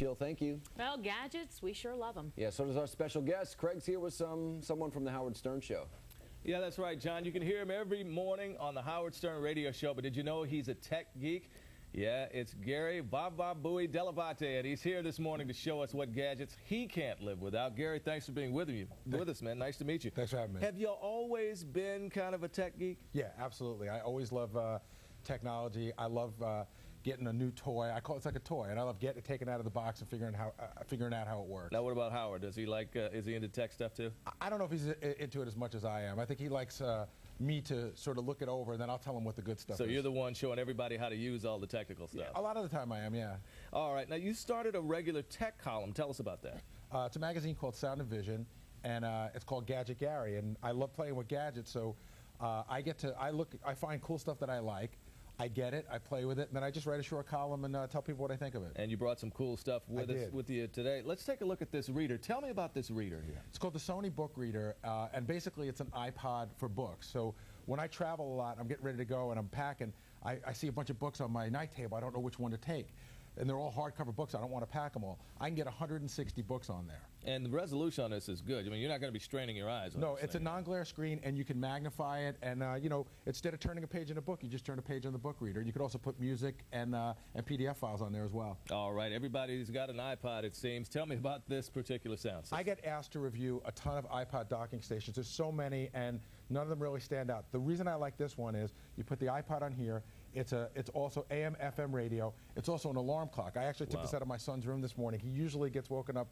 Jill, thank you. Well, gadgets, we sure love them. Yeah, so does our special guest. Craig's here with someone from the Howard Stern Show. Yeah, that's right, John. You can hear him every morning on the Howard Stern radio show, but did you know he's a tech geek? Yeah, it's Gary Bababooey Dell'Abate, and he's here this morning to show us what gadgets he can't live without. Gary, thanks for being with us, man. Nice to meet you. Thanks for having me. Have you always been kind of a tech geek? Yeah, absolutely. I always love technology. I love getting a new toy. I call it like a toy, and I love getting it taken out of the box and figuring out how it works. Now, what about Howard? Does he like? Is he into tech stuff too? I don't know if he's into it as much as I am. I think he likes me to sort of look it over, and then I'll tell him what the good stuff is. So you're the one showing everybody how to use all the technical stuff. Yeah, a lot of the time I am, yeah. All right. Now, you started a regular tech column. Tell us about that. It's a magazine called Sound and Vision, and it's called Gadget Gary, and I love playing with gadgets, so I find cool stuff that I like. I get it, I play with it, and then I just write a short column and tell people what I think of it. And you brought some cool stuff with you today. Let's take a look at this reader. Tell me about this reader here. It's called the Sony Book Reader, and basically it's an iPod for books. So when I travel a lot, I'm getting ready to go and I'm packing, I see a bunch of books on my night table. I don't know which one to take. And they're all hardcover books. I don't want to pack them all. I can get 160 books on there. And the resolution on this is good. I mean, you're not going to be straining your eyes on No, this it's a non-glare screen, and you can magnify it. And, you know, instead of turning a page in a book, you just turn a page on the book reader. You could also put music and PDF files on there as well. All right. Everybody's got an iPod, it seems. Tell me about this particular sound system. I get asked to review a ton of iPod docking stations. There's so many, and none of them really stand out. The reason I like this one is you put the iPod on here. It's also AM, FM radio. It's also an alarm clock. I actually took this out of my son's room this morning. He usually gets woken up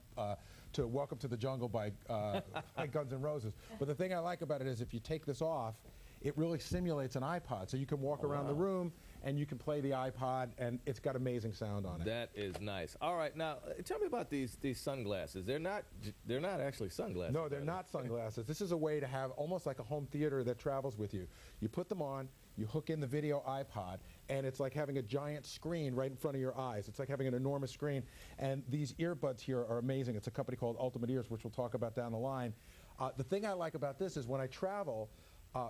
to Welcome to the Jungle by Guns N' Roses. But the thing I like about it is if you take this off, it really simulates an iPod. So you can walk around the room and you can play the iPod, and it's got amazing sound on it. That is nice. All right, now tell me about these sunglasses. They're not actually sunglasses. No, they're not sunglasses. This is a way to have almost like a home theater that travels with you. You put them on, you hook in the video iPod, and it's like having a giant screen right in front of your eyes. It's like having an enormous screen. And these earbuds here are amazing. It's a company called Ultimate Ears, which we'll talk about down the line. The thing I like about this is when I travel,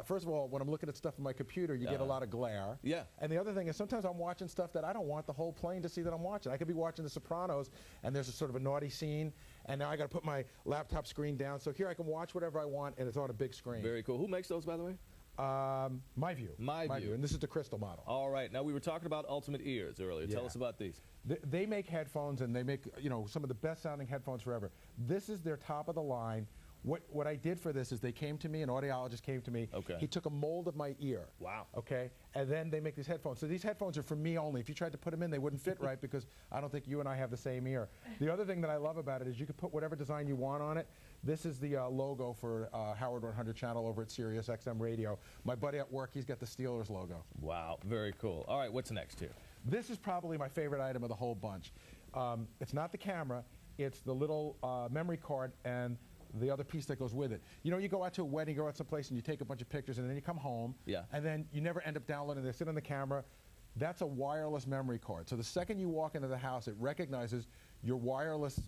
first of all, when I'm looking at stuff on my computer, you get a lot of glare. Yeah. And the other thing is sometimes I'm watching stuff that I don't want the whole plane to see that I'm watching. I could be watching The Sopranos, and there's a sort of a naughty scene, and now I got to put my laptop screen down. So here I can watch whatever I want, and it's on a big screen. Very cool. Who makes those, by the way? My View. My View. And this is the crystal model. All right. Now, we were talking about Ultimate Ears earlier. Yeah. Tell us about these. They make headphones, and they make, you know, some of the best sounding headphones forever. This is their top of the line. What I did for this is they came to me, an audiologist came to me. Okay. He took a mold of my ear. Wow. Okay. And then they make these headphones. So these headphones are for me only. If you tried to put them in, they wouldn't fit right because I don't think you and I have the same ear. The other thing that I love about it is you can put whatever design you want on it. This is the logo for Howard 100 channel over at Sirius XM Radio. My buddy at work, he's got the Steelers logo. Wow. Very cool. All right. What's next here? This is probably my favorite item of the whole bunch. It's not the camera. It's the little memory card and the other piece that goes with it. You know, you go out to a wedding, you go out someplace, and you take a bunch of pictures, and then you come home, and then you never end up downloading. They sit on the camera. That's a wireless memory card. So the second you walk into the house, it recognizes your wireless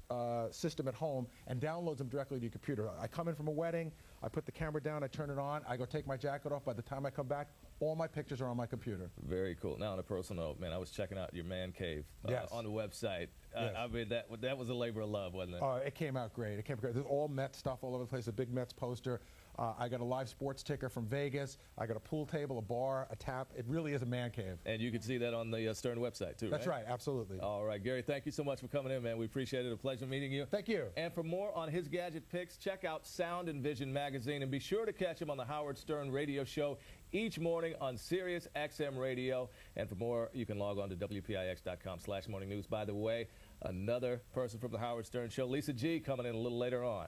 system at home and downloads them directly to your computer. I come in from a wedding, I put the camera down, I turn it on, I go take my jacket off. By the time I come back, all my pictures are on my computer. Very cool. Now, on a personal note, man, I was checking out your man cave on the website. Yes. I mean, that was a labor of love, wasn't it? It came out great. It came out great. There's all Mets stuff all over the place, a big Mets poster. I got a live sports ticker from Vegas. I got a pool table, a bar, a tap. It really is a man cave. And you can see that on the Stern website, too, That's right, absolutely. All right, Gary, thank you so much for coming in, man. We appreciate it. A pleasure meeting you. Thank you. And for more on his gadget picks, check out Sound and Vision magazine, and be sure to catch him on the Howard Stern radio show each morning on Sirius XM Radio. And for more, you can log on to WPIX.com/morning news. By the way, another person from the Howard Stern Show, Lisa G, coming in a little later on.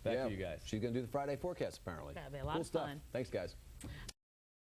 Back to you guys. She's going to do the Friday forecast, apparently. That'll be a lot cool of stuff. fun. Thanks, guys.